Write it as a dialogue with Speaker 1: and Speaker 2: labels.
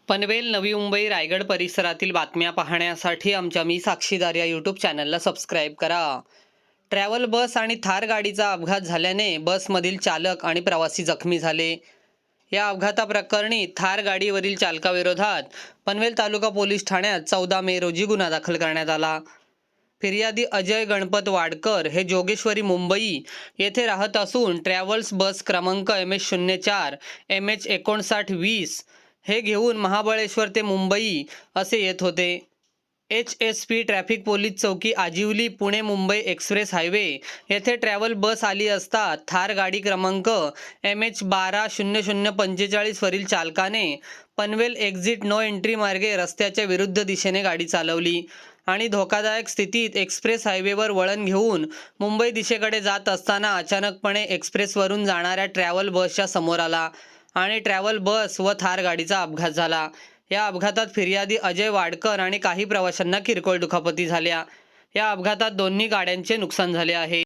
Speaker 1: पनवेल, नवी मुंबई, रायगड परिसरातील बातम्या पाहण्यासाठी आमच्या मी साक्षीदार या यूट्यूब चॅनलला सबस्क्राईब करा. ट्रॅव्हल बस आणि थार गाडीचा अपघात झाल्याने बसमधील चालक आणि प्रवासी जखमी झाले. या अपघाताप्रकरणी थार गाडीवरील चालकाविरोधात पनवेल तालुका पोलीस ठाण्यात 14 मे रोजी गुन्हा दाखल करण्यात आला. फिर्यादी अजय गणपत वाडकर हे जोगेश्वरी मुंबई येथे राहत असून ट्रॅव्हल्स बस क्रमांक MH04 MH5920 हे घेऊन महाबळेश्वर ते मुंबई असे येत होते. HSP ट्रॅफिक पोलीस चौकी आजिवली पुणे मुंबई एक्सप्रेस हायवे येथे ट्रॅव्हल बस आली असता थार गाडी क्रमांक MH120045 वरील चालकाने पनवेल एक्झिट नो एंट्री मार्गे रस्त्याच्या विरुद्ध दिशेने गाडी चालवली आणि धोकादायक स्थितीत एक्सप्रेस हायवेवर वळण घेऊन मुंबई दिशेकडे जात असताना अचानकपणे एक्सप्रेसवरून जाणाऱ्या ट्रॅव्हल बसच्या समोर आला आणि ट्रॅव्हल बस व थार गाडीचा अपघात झाला. या अपघातात फिर्यादी अजय वाडकर आणि काही प्रवाशांना किरकोळ दुखापती झाल्या. या अपघातात दोन्ही गाड्यांचे नुकसान झाले आहे.